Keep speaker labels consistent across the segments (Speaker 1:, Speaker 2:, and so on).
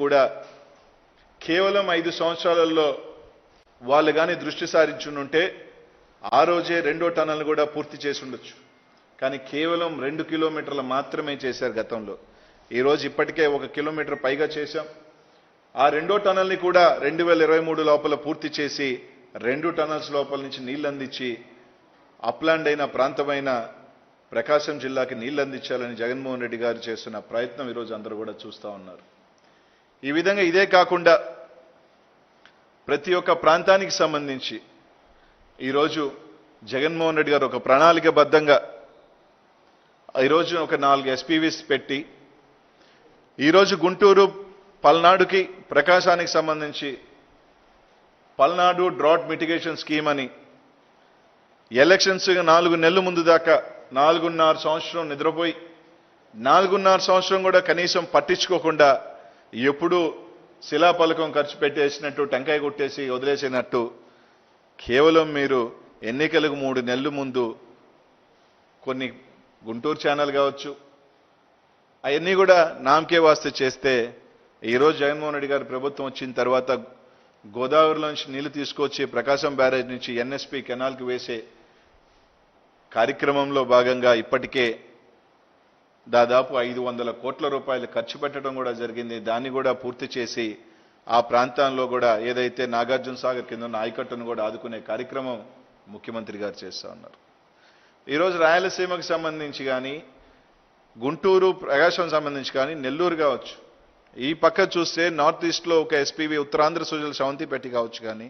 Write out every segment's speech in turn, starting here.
Speaker 1: కూడా కేవలం 5 సంవత్సరాలలో వాళ్ళు కానీ దృష్టి సారించుంటే ఆ రోజే 2వ టన్నల్ కూడా పూర్తి చేసి ఉండొచ్చు. కానీ కేవలం 2 కిలోమీటర్లు మాత్రమే చేశారు గతంలో. ఈరోజు ఇప్పటికే 1 కిలోమీటర్ పైగా చేశాం. ఆ 2వ టన్నల్ని కూడా 2023 లోపల పూర్తి చేసి 2 టన్నల్స్ లోపల నుంచి నీళ్లు అందించి అప్లాండ్ అయిన ప్రాంతమైన ప్రకాశం జిల్లాకి నీళ్లు అందించాలని జగన్మోహన్ రెడ్డి గారు చేస్తున్న ప్రయత్నం ఈరోజు అందరూ కూడా చూస్తూ ఉన్నారు. ఈ విధంగా ఇదే కాకుండా ప్రతి ఒక్క ప్రాంతానికి సంబంధించి ఈరోజు జగన్మోహన్ రెడ్డి గారు ఒక ప్రణాళికబద్ధంగా ఈరోజు ఒక 4 ఎస్పీవీస్ పెట్టి ఈరోజు గుంటూరు పల్నాడుకి ప్రకాశానికి సంబంధించి పల్నాడు డ్రాట్ మిటిగేషన్ స్కీమ్ అని ఎలక్షన్స్ 4 నెలల ముందు దాకా 4.5 సంవత్సరం నిద్రపోయి 4.5 సంవత్సరం కూడా కనీసం పట్టించుకోకుండా ఎప్పుడు శిలాపలకం ఖర్చు పెట్టేసినట్టు టెంకాయ కొట్టేసి వదిలేసినట్టు కేవలం మీరు ఎన్నికలకు 3 నెలల ముందు కొన్ని గుంటూరు ఛానల్ కావచ్చు అవన్నీ కూడా నామకే వాస్తే చేస్తే ఈరోజు జగన్మోహన్ రెడ్డి గారి ప్రభుత్వం వచ్చిన తర్వాత గోదావరిలో నుంచి నీళ్లు తీసుకొచ్చి ప్రకాశం బ్యారేజ్ నుంచి ఎన్ఎస్పి కెనాల్కి వేసే కార్యక్రమంలో భాగంగా ఇప్పటికే దాదాపు 500 కోట్ల రూపాయలు ఖర్చు పెట్టడం కూడా జరిగింది. దాన్ని కూడా పూర్తి చేసి ఆ ప్రాంతాల్లో కూడా ఏదైతే నాగార్జున సాగర్ కింద ఉన్న ఆయకట్టును కూడా ఆదుకునే కార్యక్రమం ముఖ్యమంత్రి గారు చేస్తూ ఉన్నారు. ఈరోజు రాయలసీమకు సంబంధించి కానీ గుంటూరు ప్రకాశం సంబంధించి కానీ నెల్లూరు కావచ్చు, ఈ పక్క చూస్తే నార్త్ ఈస్ట్లో ఒక ఎస్పీవి ఉత్తరాంధ్ర సుజల శవంతిపేట కావచ్చు, కానీ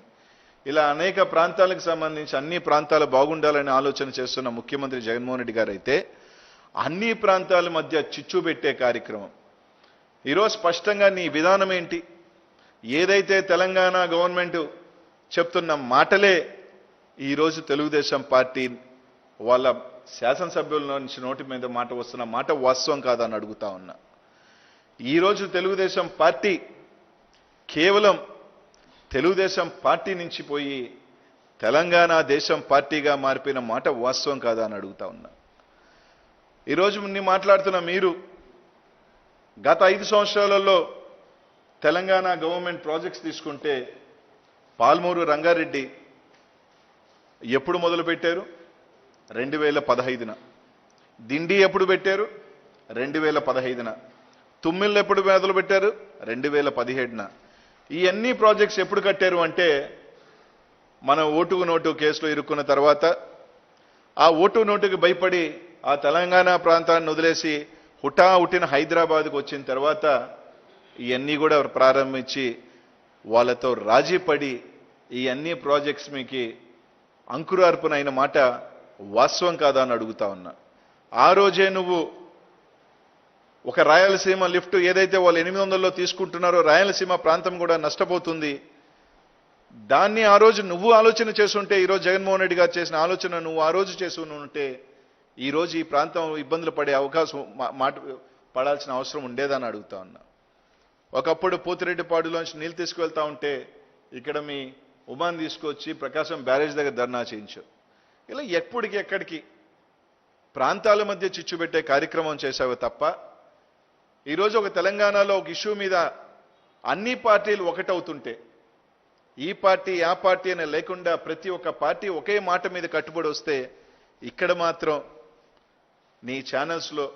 Speaker 1: ఇలా అనేక ప్రాంతాలకు సంబంధించి అన్ని ప్రాంతాలు బాగుండాలని ఆలోచన చేస్తున్న ముఖ్యమంత్రి జగన్మోహన్ రెడ్డి గారు అయితే అన్ని ప్రాంతాల మధ్య చిచ్చు పెట్టే కార్యక్రమం. ఈరోజు స్పష్టంగా నీ విధానం ఏంటి? ఏదైతే తెలంగాణ గవర్నమెంట్ చెప్తున్న మాటలే ఈరోజు తెలుగుదేశం పార్టీ వాళ్ళ శాసనసభ్యుల నుంచి నోటి మీద మాట వస్తున్న మాట వాస్తవం కాదని అడుగుతా ఉన్నా. ఈరోజు తెలుగుదేశం పార్టీ కేవలం తెలుగుదేశం పార్టీ నుంచి పోయి తెలంగాణ దేశం పార్టీగా మారిపోయిన మాట వాస్తవం కాదా అని అడుగుతా ఉన్నా. ఈరోజు మాట్లాడుతున్న మీరు గత 5 సంవత్సరాలలో తెలంగాణ గవర్నమెంట్ ప్రాజెక్ట్స్ తీసుకుంటే పాల్మూరు రంగారెడ్డి ఎప్పుడు మొదలు పెట్టారు? 2015న. దిండి ఎప్పుడు పెట్టారు? 2015న. తుమ్మిళ్ళు ఎప్పుడు మొదలు పెట్టారు? 2017న. ఈ అన్ని ప్రాజెక్ట్స్ ఎప్పుడు కట్టారు అంటే మన ఓటుకు నోటు కేసులో ఇరుక్కున్న తర్వాత ఆ ఓటు నోటుకు భయపడి ఆ తెలంగాణ ప్రాంతాన్ని వదిలేసి హుటాహుటిన హైదరాబాద్కు వచ్చిన తర్వాత ఇవన్నీ కూడా ప్రారంభించి వాళ్ళతో రాజీ పడి ఈ అన్ని ప్రాజెక్ట్స్ మీకు అంకురార్పణ అయిన మాట వాస్తవం కాదా అని అడుగుతా ఉన్నా. ఆ రోజే నువ్వు ఒక రాయలసీమ లిఫ్ట్ ఏదైతే వాళ్ళు 800లో తీసుకుంటున్నారో రాయలసీమ ప్రాంతం కూడా నష్టపోతుంది. దాన్ని ఆ రోజు నువ్వు ఆలోచన చేస్తుంటే ఈరోజు జగన్మోహన్ రెడ్డి గారు చేసిన ఆలోచన నువ్వు ఆ రోజు చేసి ఉంటే ఈరోజు ఈ ప్రాంతం ఇబ్బందులు పడే అవకాశం పడాల్సిన అవసరం ఉండేదని అడుగుతా ఉన్నా. ఒకప్పుడు పోతిరెడ్డిపాడులోంచి నీళ్ళు తీసుకువెళ్తా ఉంటే ఇక్కడ మీ ఉమాన్ తీసుకొచ్చి ప్రకాశం బ్యారేజ్ దగ్గర ధర్నా చేయించావు. ఇలా ఎప్పటికి ఎక్కడికి ప్రాంతాల మధ్య చిచ్చు పెట్టే కార్యక్రమం చేశావు తప్ప ఈరోజు ఒక తెలంగాణలో ఒక ఇష్యూ మీద అన్ని పార్టీలు ఒకటవుతుంటే ఈ పార్టీ ఆ పార్టీ అనే లేకుండా ప్రతి ఒక్క పార్టీ ఒకే మాట మీద కట్టుబడి వస్తే ఇక్కడ మాత్రం నీ ఛానల్స్లో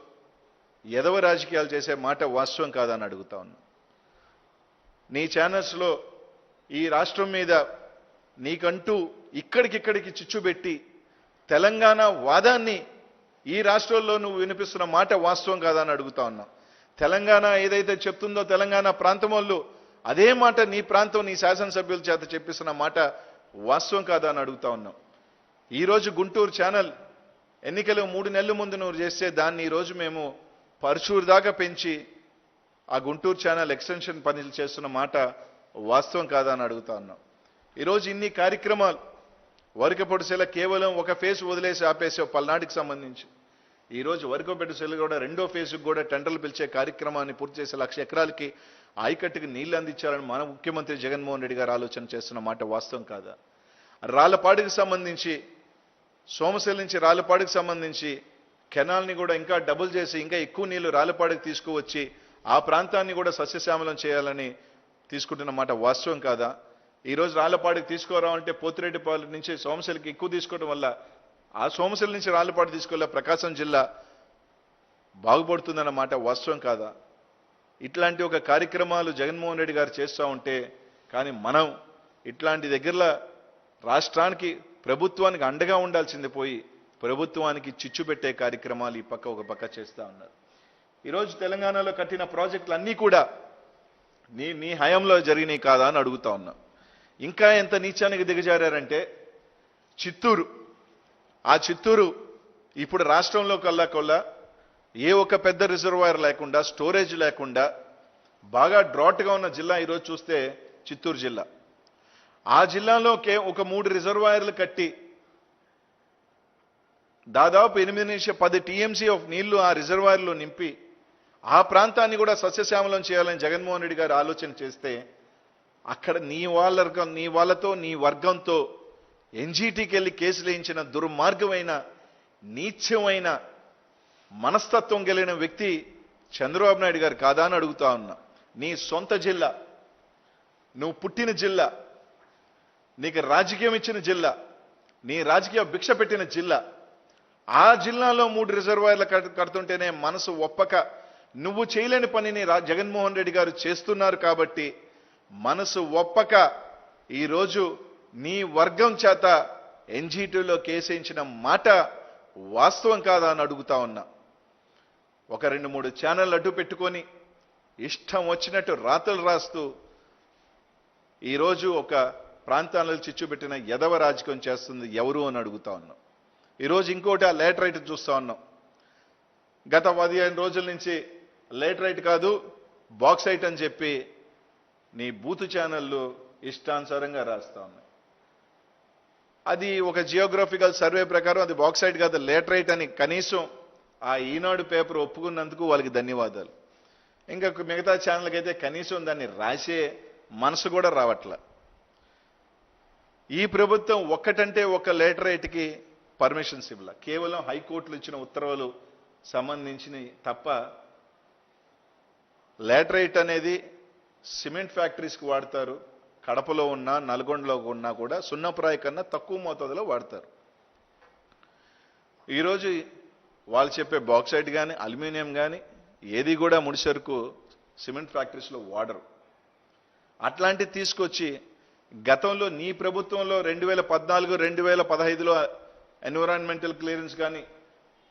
Speaker 1: ఎదవ రాజకీయాలు చేసే మాట వాస్తవం కాదని అడుగుతా ఉన్నా. నీ ఛానల్స్లో ఈ రాష్ట్రం మీద నీకంటూ ఇక్కడికిక్కడికి చిచ్చు పెట్టి తెలంగాణ వాదాన్ని ఈ రాష్ట్రంలో నువ్వు వినిపిస్తున్న మాట వాస్తవం కాదని అడుగుతా ఉన్నా. తెలంగాణ ఏదైతే చెప్తుందో తెలంగాణ ప్రాంతం వాళ్ళు అదే మాట నీ ప్రాంతం నీ శాసనసభ్యుల చేత చెప్పిస్తున్న మాట వాస్తవం కాదా అని అడుగుతా ఉన్నాం. ఈరోజు గుంటూరు ఛానల్ ఎన్నికలు 3 నెలల ముందు నువ్వు చేస్తే దాన్ని ఈరోజు మేము పరుచూరు దాకా పెంచి ఆ గుంటూరు ఛానల్ ఎక్స్టెన్షన్ పనులు చేస్తున్న మాట వాస్తవం కాదా అని అడుగుతా ఉన్నాం. ఈరోజు ఇన్ని కార్యక్రమాలు వరకపొడిసెల కేవలం ఒక ఫేజ్ వదిలేసి ఆపేసావు పల్నాడుకి సంబంధించి. ఈరోజు వరకపొడిసెల కూడా 2వ ఫేజ్కి కూడా టెండర్లు పిలిచే కార్యక్రమాన్ని పూర్తి చేసే 1,00,000 ఎకరాలకి ఆయకట్టుకి నీళ్లు అందించాలని మన ముఖ్యమంత్రి జగన్మోహన్ రెడ్డి గారు ఆలోచన చేస్తున్న మాట వాస్తవం కాదా? రాళ్లపాడుకి సంబంధించి సోమశిల నుంచి రాళ్లపాడుకి సంబంధించి కెనాల్ని కూడా ఇంకా డబుల్ చేసి ఇంకా ఎక్కువ నీళ్లు రాళ్లపాడుకి తీసుకువచ్చి ఆ ప్రాంతాన్ని కూడా సస్యశ్యామలం చేయాలని తీసుకుంటున్న మాట వాస్తవం కాదా? ఈరోజు రాళ్లపాడికి తీసుకురావాలంటే పోతిరెడ్డిపాలెం నుంచి సోమశిలకి ఎక్కువ తీసుకోవడం వల్ల ఆ సోమశిల నుంచి రాళ్లపాడు తీసుకెళ్ళ ప్రకాశం జిల్లా బాగుపడుతుందన్న మాట వాస్తవం కాదా? ఇట్లాంటి ఒక కార్యక్రమాలు జగన్మోహన్ రెడ్డి గారు చేస్తూ ఉంటే, కానీ మనం ఇట్లాంటి దగ్గరలో రాష్ట్రానికి ప్రభుత్వానికి అండగా ఉండాల్సింది పోయి ప్రభుత్వానికి చిచ్చు పెట్టే కార్యక్రమాలు ఈ పక్క ఒక పక్క చేస్తూ ఉన్నారు. ఈరోజు తెలంగాణలో కట్టిన ప్రాజెక్టులు అన్నీ కూడా నీ హయాంలో జరిగినాయి కాదా అని అడుగుతా ఉన్నా. ఇంకా ఎంత నీచానికి దిగజారంటే చిత్తూరు ఇప్పుడు రాష్ట్రంలో కొల్లా ఏ ఒక్క పెద్ద రిజర్వాయర్ లేకుండా, స్టోరేజ్ లేకుండా బాగా డ్రాట్గా ఉన్న జిల్లా ఈరోజు చూస్తే చిత్తూరు జిల్లా. ఆ జిల్లాలో ఒక 3 రిజర్వాయర్లు కట్టి దాదాపు 8-10 టీఎంసీ ఆఫ్ నీళ్లు ఆ రిజర్వాయర్లో నింపి ఆ ప్రాంతాన్ని కూడా సస్యశ్యామలం చేయాలని జగన్మోహన్ రెడ్డి గారు ఆలోచన చేస్తే, అక్కడ నీ వాళ్ళతో నీ వర్గంతో ఎన్జీటీకి వెళ్ళి కేసులు వేయించిన దుర్మార్గమైన నీచమైన మనస్తత్వం కలిగిన వ్యక్తి చంద్రబాబు నాయుడు గారు కాదా అని అడుగుతా ఉన్నా. నీ సొంత జిల్లా, నువ్వు పుట్టిన జిల్లా, నీకు రాజకీయం ఇచ్చిన జిల్లా, నీ రాజకీయ భిక్ష పెట్టిన జిల్లా, ఆ జిల్లాలో 3 రిజర్వాయర్లు కడుతుంటేనే మనసు ఒప్పక నువ్వు చేయలేని పనిని జగన్మోహన్ రెడ్డి గారు చేస్తున్నారు కాబట్టి మనసు ఒప్పక ఈరోజు నీ వర్గం చేత ఎన్జీటీలో కేసేయించిన మాట వాస్తవం కాదా అని అడుగుతా ఉన్నా. ఒక 2-3 ఛానళ్ళు అడ్డు పెట్టుకొని ఇష్టం వచ్చినట్టు రాతలు రాస్తూ ఈరోజు ఒక ప్రాంతాలను చిచ్చుపెట్టిన ఎదవ రాజకీయం చేస్తుంది ఎవరు అని అడుగుతా ఉన్నాం. ఈరోజు ఇంకోటి ఆ లేటరైట్ చూస్తా ఉన్నాం. గత 15 రోజుల నుంచి లేటరైట్ కాదు బాక్సైట్ అని చెప్పి నీ బూతు ఛానళ్ళు ఇష్టానుసారంగా రాస్తా ఉన్నాయి. అది ఒక జియోగ్రఫికల్ సర్వే ప్రకారం అది బాక్సైట్ కాదు, లేటరైట్ అని కనీసం ఆ ఈనాడు పేపర్ ఒప్పుకున్నందుకు వాళ్ళకి ధన్యవాదాలు. ఇంకా మిగతా ఛానళ్ళకి అయితే కనీసం దాన్ని రాసే మనసు కూడా రావట్ల. ఈ ప్రభుత్వం ఒక్కటంటే ఒక లేటరైట్కి పర్మిషన్స్ ఇవ్వాల, కేవలం హైకోర్టులు ఇచ్చిన ఉత్తర్వులు సంబంధించినవి తప్ప లేటరైట్ అనేది సిమెంట్ ఫ్యాక్టరీస్కి వాడతారు. కడపలో ఉన్నా నల్గొండలో ఉన్నా కూడా సున్నప్రాయ కన్నా తక్కువ మోతాదులో వాడతారు. ఈరోజు వాళ్ళు చెప్పే బాక్సైట్ కానీ అల్యూమినియం కానీ ఏది కూడా ముడిసరుకు సిమెంట్ ఫ్యాక్టరీస్లో వాడరు. అట్లాంటివి తీసుకొచ్చి గతంలో నీ ప్రభుత్వంలో 2014-2015లో ఎన్విరాన్మెంటల్ క్లియరెన్స్ కానీ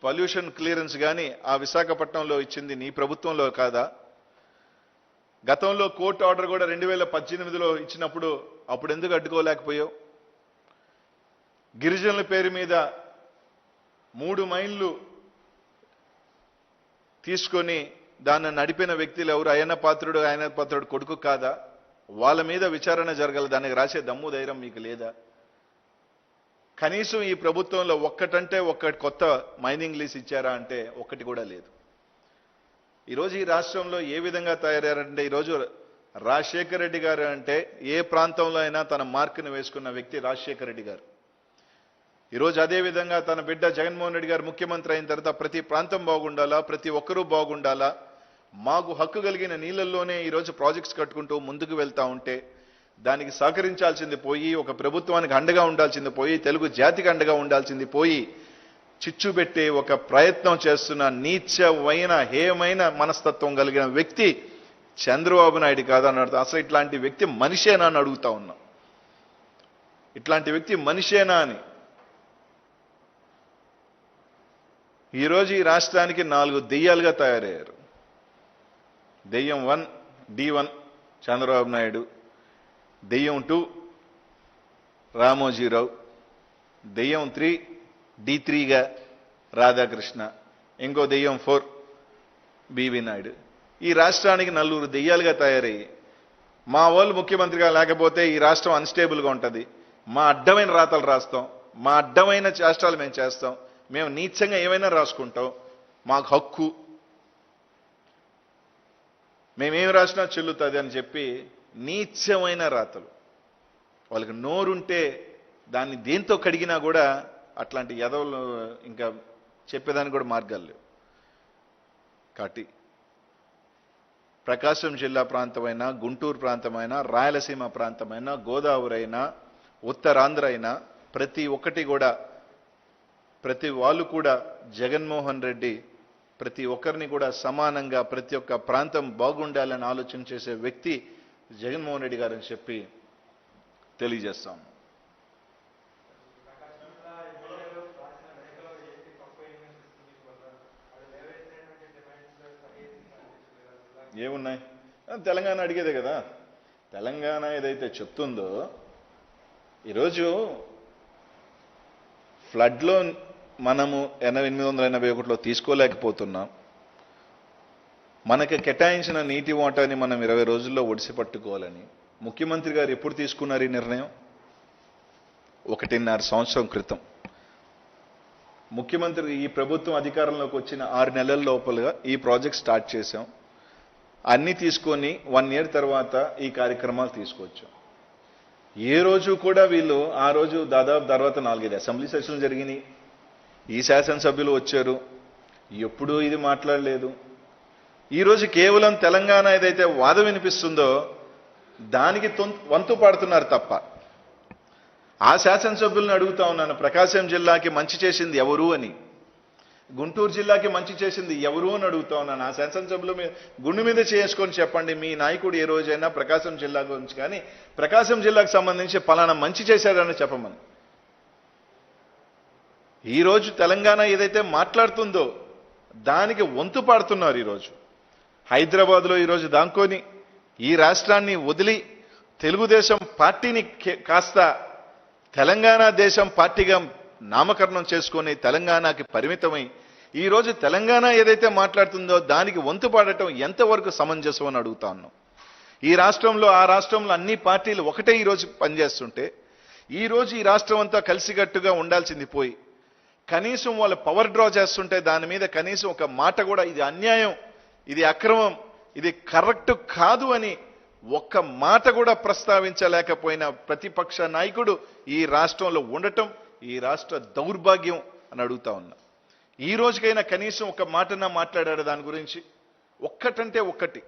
Speaker 1: పొల్యూషన్ క్లియరెన్స్ కానీ ఆ విశాఖపట్నంలో ఇచ్చింది నీ ప్రభుత్వంలో కాదా? గతంలో కోర్టు ఆర్డర్ కూడా 2018లో ఇచ్చినప్పుడు అప్పుడు ఎందుకు అడ్డుకోలేకపోయావు? గిరిజనుల పేరు మీద 3 మైళ్ళు తీసుకొని దాన్ని నడిపిన వ్యక్తులు ఎవరు? అయ్యన్న పాత్రుడు కొడుకు కాదా? వాళ్ళ మీద విచారణ జరగాలి, దానికి రాసే దమ్ము ధైర్యం మీకు లేదా? కనీసం ఈ ప్రభుత్వంలో ఒక్కటంటే ఒక్కటి కొత్త మైనింగ్ లీజ్ ఇచ్చారా అంటే ఒక్కటి కూడా లేదు. ఈరోజు ఈ రాష్ట్రంలో ఏ విధంగా తయారయ్యారంటే, ఈరోజు రాజశేఖర రెడ్డి గారు అంటే ఏ ప్రాంతంలో అయినా తన మార్కును వేసుకున్న వ్యక్తి రాజశేఖర రెడ్డి గారు. ఈరోజు అదే విధంగా తన బిడ్డ జగన్మోహన్ రెడ్డి గారు ముఖ్యమంత్రి అయిన తర్వాత ప్రతి ప్రాంతం బాగుండాలా, ప్రతి ఒక్కరూ బాగుండాలా, మాకు హక్కు కలిగిన నీళ్ళల్లోనే ఈరోజు ప్రాజెక్ట్స్ కట్టుకుంటూ ముందుకు వెళ్తా ఉంటే దానికి సహకరించాల్సింది పోయి, ఒక ప్రభుత్వానికి అండగా ఉండాల్సింది పోయి, తెలుగు జాతికి అండగా ఉండాల్సింది పోయి చిచ్చు పెట్టే ఒక ప్రయత్నం చేస్తున్న నీచమైన హేయమైన మనస్తత్వం కలిగిన వ్యక్తి చంద్రబాబు నాయుడు కాదని అడుగుతా. అసలు ఇట్లాంటి వ్యక్తి మనిషేనా అని అడుగుతా ఉన్నా. ఇట్లాంటి వ్యక్తి మనిషేనా అని. ఈరోజు ఈ రాష్ట్రానికి 4 దెయ్యాలుగా తయారయ్యారు. దెయ్యం 1 D1 చంద్రబాబు నాయుడు, దెయ్యం 2 రామోజీరావు, దెయ్యం 3 D3గా రాధాకృష్ణ, ఇంకో దెయ్యం 4 బివి నాయుడు. ఈ రాష్ట్రానికి 4 దెయ్యాలుగా తయారయ్యి మా వాళ్ళు ముఖ్యమంత్రిగా లేకపోతే ఈ రాష్ట్రం అన్స్టేబుల్గా ఉంటుంది, మా అడ్డమైన రాతలు రాస్తాం, మా అడ్డమైన చేష్టాలు మేము చేస్తాం, మేము నీచంగా ఏమైనా రాసుకుంటాం, మాకు హక్కు, మేమేమి రాసినా చెల్లుతుంది అని చెప్పి నీచమైన రాతలు. వాళ్ళకి నోరుంటే దాన్ని దేంతో కడిగినా కూడా అట్లాంటి ఎదవలు ఇంకా చెప్పేదానికి కూడా మార్గాలు లేవు. కాబట్టి ప్రకాశం జిల్లా ప్రాంతమైన, గుంటూరు ప్రాంతమైన, రాయలసీమ ప్రాంతమైన, గోదావరి అయినా, ఉత్తరాంధ్ర అయినా ప్రతి ఒక్కటి కూడా ప్రతి వాళ్ళు కూడా జగన్మోహన్ రెడ్డి ప్రతి ఒక్కరిని కూడా సమానంగా ప్రతి ఒక్క ప్రాంతం బాగుండాలని ఆలోచన చేసే వ్యక్తి జగన్మోహన్ రెడ్డి గారని చెప్పి తెలియజేస్తాం. ఏమున్నాయి? తెలంగాణ అడిగేదే కదా. తెలంగాణ ఏదైతే చెప్తుందో ఈరోజు ఫ్లడ్లో మనము 881లో తీసుకోలేకపోతున్నాం. మనకి కేటాయించిన నీటి వాటాని మనం 20 రోజుల్లో ఒడిసి పట్టుకోవాలని ముఖ్యమంత్రి గారు ఎప్పుడు తీసుకున్నారు ఈ నిర్ణయం? 1.5 సంవత్సరం క్రితం. ముఖ్యమంత్రి ఈ ప్రభుత్వం అధికారంలోకి వచ్చిన 6 నెలల లోపలగా ఈ ప్రాజెక్ట్ స్టార్ట్ చేశాం. అన్నీ తీసుకొని 1 ఇయర్ తర్వాత ఈ కార్యక్రమాలు తీసుకొచ్చాం. ఏ రోజు కూడా వీళ్ళు ఆ రోజు దాదాపు తర్వాత 4-5 అసెంబ్లీ సెషన్లు జరిగినాయి. ఈ శాసనసభ్యులు వచ్చారు, ఎప్పుడూ ఇది మాట్లాడలేదు. ఈరోజు కేవలం తెలంగాణ ఏదైతే వాదం వినిపిస్తుందో దానికి వంతు పాడుతున్నారు తప్ప. ఆ శాసనసభ్యులను అడుగుతా ఉన్నాను, ప్రకాశం జిల్లాకి మంచి చేసింది ఎవరు అని, గుంటూరు జిల్లాకి మంచి చేసింది ఎవరు అని అడుగుతా ఉన్నాను. ఆ శాసనసభ్యులు గుండె మీద చేసుకొని చెప్పండి, మీ నాయకుడు ఏ రోజైనా ప్రకాశం జిల్లా గురించి కానీ ప్రకాశం జిల్లాకు సంబంధించి పలానా మంచి చేశాడని చెప్పమని. ఈరోజు తెలంగాణ ఏదైతే మాట్లాడుతుందో దానికి వంతు పాడుతున్నారు. ఈరోజు హైదరాబాద్లో ఈరోజు దాంకొని ఈ రాష్ట్రాన్ని వదిలి తెలుగుదేశం పార్టీని కాస్త తెలంగాణ దేశం పార్టీగా నామకరణం చేసుకొని తెలంగాణకి పరిమితమై ఈరోజు తెలంగాణ ఏదైతే మాట్లాడుతుందో దానికి వంతు పాడటం ఎంతవరకు సమంజసం అని అడుగుతా ఉన్నాం. ఈ రాష్ట్రంలో ఆ రాష్ట్రంలో అన్ని పార్టీలు ఒకటే ఈరోజు పనిచేస్తుంటే ఈరోజు ఈ రాష్ట్రం అంతా కలిసికట్టుగా ఉండాల్సింది పోయి కనీసం వాళ్ళు పవర్ డ్రా చేస్తుంటే దాని మీద కనీసం ఒక మాట కూడా ఇది అన్యాయం, ఇది అక్రమం, ఇది కరెక్ట్ కాదు అని ఒక్క మాట కూడా ప్రస్తావించలేకపోయిన ప్రతిపక్ష నాయకుడు ఈ రాష్ట్రంలో ఉండటం ఈ రాష్ట్ర దౌర్భాగ్యం అని అడుగుతా ఉన్నా. ఈ రోజుకైనా కనీసం ఒక మాటన్నా మాట్లాడాడు దాని గురించి? ఒక్కటంటే ఒక్కటి,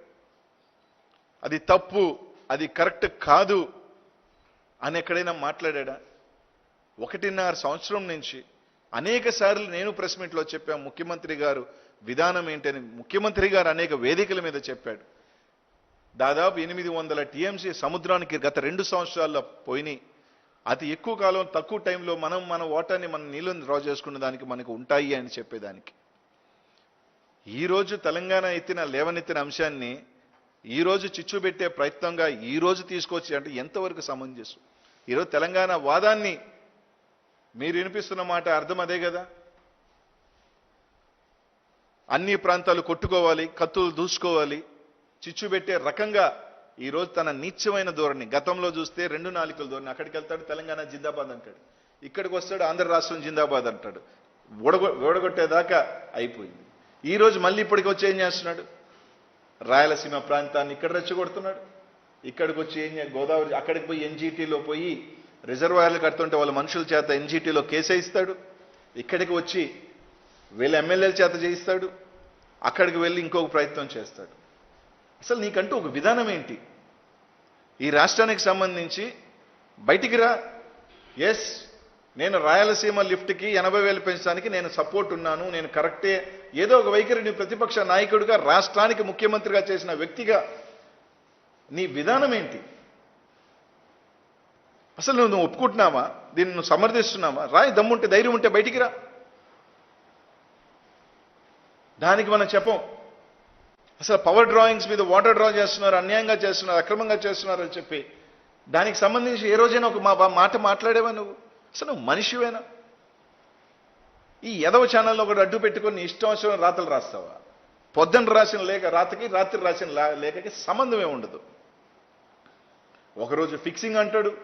Speaker 1: అది తప్పు, అది కరెక్ట్ కాదు అని ఎక్కడైనా మాట్లాడా? 1.5 సంవత్సరం నుంచి అనేక సార్లు నేను ప్రెస్ మీట్లో చెప్పాను, ముఖ్యమంత్రి గారు విధానం ఏంటని ముఖ్యమంత్రి గారు అనేక వేదికల మీద చెప్పాడు. దాదాపు 800 టీఎంసీ సముద్రానికి గత 2 సంవత్సరాల్లో పోయినాయి. అతి ఎక్కువ కాలం తక్కువ టైంలో మన ఓటాన్ని మన నీళ్ళని డ్రా చేసుకున్న దానికి మనకు ఉంటాయి అని చెప్పేదానికి. ఈరోజు తెలంగాణ లేవనెత్తిన అంశాన్ని ఈరోజు చిచ్చుబెట్టే ప్రయత్నంగా ఈరోజు తీసుకొచ్చి అంటే ఎంతవరకు సమంజసం? ఈరోజు తెలంగాణ వాదాన్ని మీరు వినిపిస్తున్న మాట అర్థం అదే కదా. అన్ని ప్రాంతాలు కొట్టుకోవాలి, కత్తులు దూసుకోవాలి, చిచ్చుబెట్టే రకంగా ఈరోజు తన నీచమైన ధోరణి. గతంలో చూస్తే 2 నాలుకల ధోరణి. అక్కడికి వెళ్తాడు తెలంగాణ జిందాబాద్ అంటాడు, ఇక్కడికి వస్తాడు ఆంధ్ర రాష్ట్రం జిందాబాద్ అంటాడు. ఓడగొట్టేదాకా అయిపోయింది. ఈరోజు మళ్ళీ ఇప్పటికి వచ్చి ఏం చేస్తున్నాడు? రాయలసీమ ప్రాంతాన్ని ఇక్కడ రెచ్చగొడుతున్నాడు. ఇక్కడికి వచ్చి గోదావరి అక్కడికి పోయి ఎన్జీటీలో పోయి రిజర్వాయర్లు కడుతుంటే వాళ్ళ మనుషుల చేత ఎన్జీటీలో కేసు వేయిస్తాడు. ఇక్కడికి వచ్చి వీళ్ళ ఎమ్మెల్యేల చేత చేయిస్తాడు. అక్కడికి వెళ్ళి ఇంకొక ప్రయత్నం చేస్తాడు. అసలు నీకంటూ ఒక విధానం ఏంటి? ఈ రాష్ట్రానికి సంబంధించి బయటికి రా. ఎస్, నేను రాయలసీమ లిఫ్ట్కి 80,000 పెంచడానికి నేను సపోర్ట్ ఉన్నాను, నేను కరెక్టే, ఏదో ఒక వైఖరిని ప్రతిపక్ష నాయకుడిగా రాష్ట్రానికి ముఖ్యమంత్రిగా చేసిన వ్యక్తిగా నీ విధానం ఏంటి? అసలు నువ్వు ఒప్పుకుంటున్నావా? దీన్ని నువ్వు సమర్థిస్తున్నావా? రాయి, దమ్ముంటే ధైర్యం ఉంటే బయటికి రా. దానికి మనం చెప్పం. అసలు పవర్ డ్రాయింగ్స్ మీద వాటర్ డ్రా చేస్తున్నారు, అన్యాయంగా చేస్తున్నారు, అక్రమంగా చేస్తున్నారు అని చెప్పి దానికి సంబంధించి ఏ రోజైనా ఒక మాట మాట్లాడేవా నువ్వు? అసలు నువ్వు మనిషివేనా? ఈ ఎదవ ఛానల్లో కూడా అడ్డు పెట్టుకొని ఇష్టం రాతలు రాస్తావా? పొద్దున్న రాసిన లేఖ రాతకి రాత్రి రాసిన లేఖకి సంబంధమే ఉండదు. ఒకరోజు ఫిక్సింగ్ అంటాడు,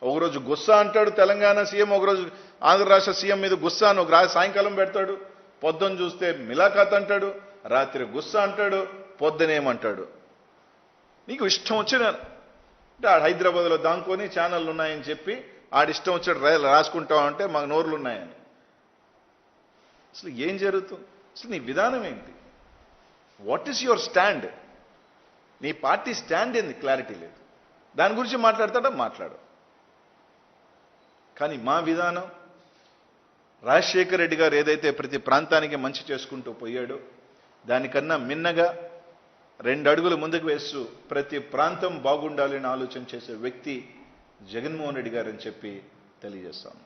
Speaker 1: ఒకరోజు గుస్సా అంటాడు తెలంగాణ సీఎం, ఒకరోజు ఆంధ్ర రాష్ట్ర సీఎం మీద గుస్సా అని ఒక సాయంకాలం పెడతాడు. పొద్దున్న చూస్తే మిలాఖాత్ అంటాడు, రాత్రి గుస్సా అంటాడు, పొద్దునేమంటాడు. నీకు ఇష్టం వచ్చిన అంటే ఆడ హైదరాబాద్లో దాంకొని ఛానళ్ళు ఉన్నాయని చెప్పి ఆడిష్టం వచ్చాడు రాసుకుంటామంటే మాకు నోర్లు ఉన్నాయని. అసలు ఏం జరుగుతుంది? అసలు నీ విధానం ఏంటి? What is your stand? నీ పార్టీ స్టాండ్ ఏంది క్లారిటీ లేదు. దాని గురించి మాట్లాడతాడా మాట్లాడు. కానీ మా విధానం రాజశేఖర రెడ్డి గారు ఏదైతే ప్రతి ప్రాంతానికి మంచి చేసుకుంటూ పోయాడో దానికన్నా మిన్నగా 2 అడుగులు ముందుకు వేస్తూ ప్రతి ప్రాంతం బాగుండాలని ఆలోచన చేసే వ్యక్తి జగన్మోహన్ రెడ్డి గారు అని చెప్పి తెలియజేస్తాను.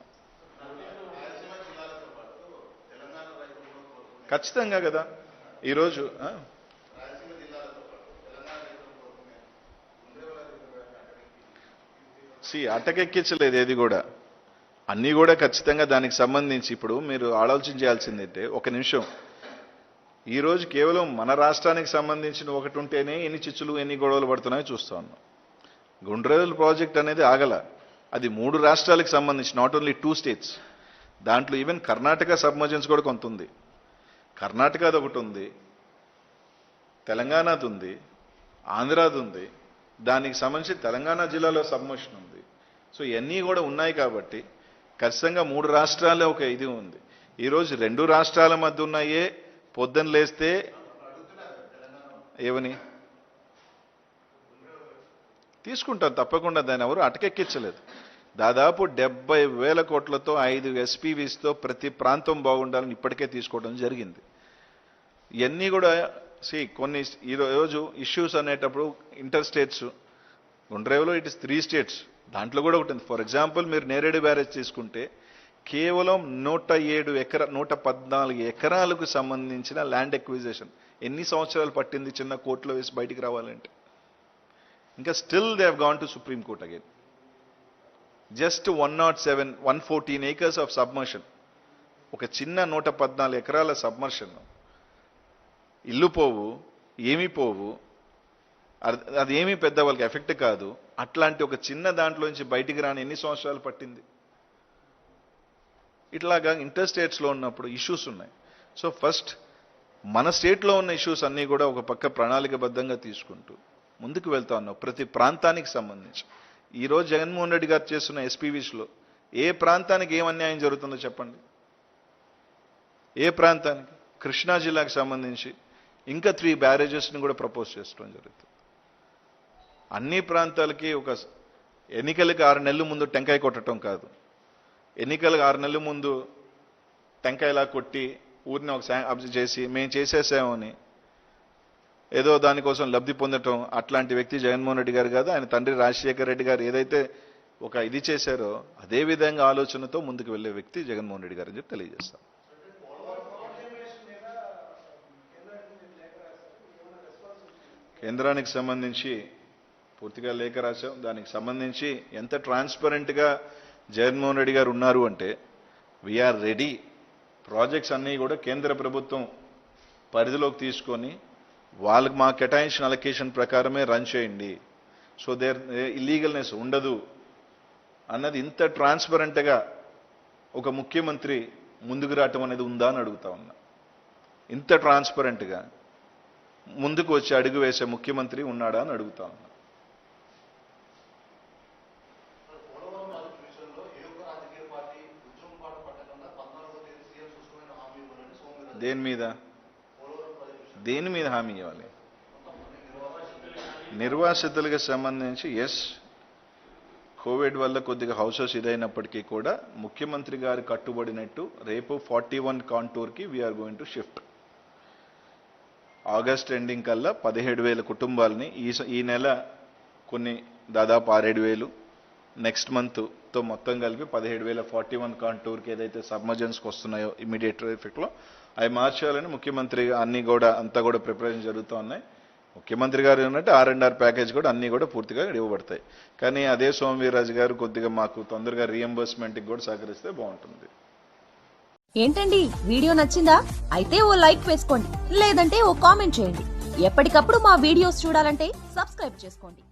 Speaker 1: ఖచ్చితంగా కదా ఈరోజు అటకెక్కించలేదు ఏది కూడా, అన్నీ కూడా ఖచ్చితంగా దానికి సంబంధించి ఇప్పుడు మీరు ఆలోచన చేయాల్సిందంటే ఒక నిమిషం. ఈరోజు కేవలం మన రాష్ట్రానికి సంబంధించిన ఒకటి ఉంటేనే ఎన్ని చిచ్చులు ఎన్ని గొడవలు పడుతున్నాయో చూస్తా ఉన్నాం. గుండ్రేవుల ప్రాజెక్ట్ అనేది ఆగల, అది 3 రాష్ట్రాలకు సంబంధించి, నాట్ ఓన్లీ 2 స్టేట్స్. దాంట్లో ఈవెన్ కర్ణాటక సబ్మర్జెన్స్ కూడా కొంత ఉంది. కర్ణాటకది ఒకటి ఉంది, తెలంగాణది ఉంది, ఆంధ్రాది ఉంది, దానికి సంబంధించి తెలంగాణ జిల్లాలో సబ్మర్షన్ ఉంది. సో ఇవన్నీ కూడా ఉన్నాయి కాబట్టి ఖచ్చితంగా 3 రాష్ట్రాల్లో ఒక ఇది ఉంది. ఈరోజు 2 రాష్ట్రాల మధ్య ఉన్నాయే పొద్దున్న లేస్తే ఏమని తీసుకుంటారు తప్పకుండా, దాన్ని ఎవరు అటకెక్కించలేదు. దాదాపు 70,000 కోట్లతో 5 SPVsతో ప్రతి ప్రాంతం బాగుండాలని ఇప్పటికే తీసుకోవడం జరిగింది. ఇవన్నీ కూడా కొన్ని ఈరోజు ఇష్యూస్ అనేటప్పుడు ఇంటర్ స్టేట్స్, గుండ్రేవులో ఇట్ ఇస్ 3 స్టేట్స్, దాంట్లో కూడా ఒకటి ఉంది. ఫర్ ఎగ్జాంపుల్ మీరు నేరేడు బ్యారేజ్ తీసుకుంటే కేవలం 114 ఎకరాలకు సంబంధించిన ల్యాండ్ ఎక్విజిషన్ ఎన్ని సంవత్సరాలు పట్టింది చిన్న కోర్టులో వేసి బయటికి రావాలంటే. ఇంకా still they have gone to supreme court again. Just 114 acres of submersion, ఒక చిన్న 114 ఎకరాల సబ్మర్షన్, ఇల్లు పోవు ఏమీ పోవు, అదేమీ పెద్ద వాళ్ళకి ఎఫెక్ట్ కాదు. అట్లాంటి ఒక చిన్న దాంట్లో నుంచి బయటికి రాని ఎన్ని సంవత్సరాలు పట్టింది. ఇట్లాగా ఇంటర్ స్టేట్స్లో ఉన్నప్పుడు ఇష్యూస్ ఉన్నాయి. సో ఫస్ట్ మన స్టేట్లో ఉన్న ఇష్యూస్ అన్నీ కూడా ఒక పక్క ప్రణాళికబద్ధంగా తీసుకుంటూ ముందుకు వెళ్తా ఉన్నాం ప్రతి ప్రాంతానికి సంబంధించి. ఈరోజు జగన్మోహన్ రెడ్డి గారు చేస్తున్న SPVsలో ఏ ప్రాంతానికి ఏం అన్యాయం జరుగుతుందో చెప్పండి. ఏ ప్రాంతానికి? కృష్ణా జిల్లాకు సంబంధించి ఇంకా 3 బ్యారేజెస్ని కూడా ప్రపోజ్ చేసుకోవడం జరుగుతుంది. అన్ని ప్రాంతాలకి ఒక ఎన్నికలకు 6 నెలల ముందు టెంకాయ కొట్టడం కాదు, ఎన్నికలకు 6 నెలల ముందు టెంకాయలా కొట్టి ఊరిని ఒక అబ్జర్వ్ చేసి మేము చేసేసామని ఏదో దానికోసం లబ్ధి పొందటం అట్లాంటి వ్యక్తి జగన్మోహన్ రెడ్డి గారు కాదు. ఆయన తండ్రి రాజశేఖర రెడ్డి గారు ఏదైతే ఒక ఇది చేశారో అదే విధంగా ఆలోచనతో ముందుకు వెళ్లే వ్యక్తి జగన్మోహన్ రెడ్డి గారు అని చెప్పి తెలియజేస్తాం. కేంద్రానికి సంబంధించి పూర్తిగా లేఖ రాశాం. దానికి సంబంధించి ఎంత ట్రాన్స్పరెంట్గా జగన్మోహన్ రెడ్డి గారు ఉన్నారు అంటే వీఆర్ రెడీ. ప్రాజెక్ట్స్ అన్నీ కూడా కేంద్ర ప్రభుత్వం పరిధిలోకి తీసుకొని వాళ్ళకి మా కేటాయించిన అలొకేషన్ ప్రకారమే రన్ చేయండి, సో దేర్ ఇల్లీగల్నెస్ ఉండదు అన్నది ఇంత ట్రాన్స్పరెంట్గా ఒక ముఖ్యమంత్రి ముందుకు రావటం అనేది ఉందా అని అడుగుతా ఉన్నా. ఇంత ట్రాన్స్పరెంట్గా ముందుకు వచ్చి అడుగు వేసే ముఖ్యమంత్రి ఉన్నాడా అని అడుగుతా ఉన్నా. దేని మీద హామీ ఇవ్వాలి? నిర్వాసితులకు సంబంధించి కోవిడ్ వల్ల కొద్దిగా హౌసెస్ ఇదైనప్పటికీ కూడా ముఖ్యమంత్రి గారు కట్టుబడినట్టు రేపు 41 కాంటూర్కి we're going to shift. August ending కల్లా 17,000 కుటుంబాలని ఈ నెల కొన్ని దాదాపు 6,000 నెక్స్ట్ మంత్తో మొత్తం కలిపి 17,000 41 కాంటూర్కి ఏదైతే సబ్మర్జెన్స్కి వస్తున్నాయో ఇమీడియట్ ఎఫెక్ట్లో అవి మార్చాలని ముఖ్యమంత్రి అంతా కూడా ప్రిపరేషన్ జరుగుతూ ఉన్నాయి. ముఖ్యమంత్రి గారు ఉన్నట్టు R&R ప్యాకేజ్ కూడా అన్నీ కూడా పూర్తిగా ఇవ్వబడతాయి. కానీ అదే సోమవీర్రాజు గారు కొద్దిగా మాకు తొందరగా రీఎంబర్స్మెంట్కి కూడా సహకరిస్తే బాగుంటుంది.
Speaker 2: ఏంటండి వీడియో నచ్చిందా? అయితే ఓ లైక్ వేసుకోండి, లేదంటే ఓ కామెంట్ చేయండి. ఎప్పటికప్పుడు మా వీడియోస్ చూడాలంటే సబ్స్క్రైబ్ చేసుకోండి.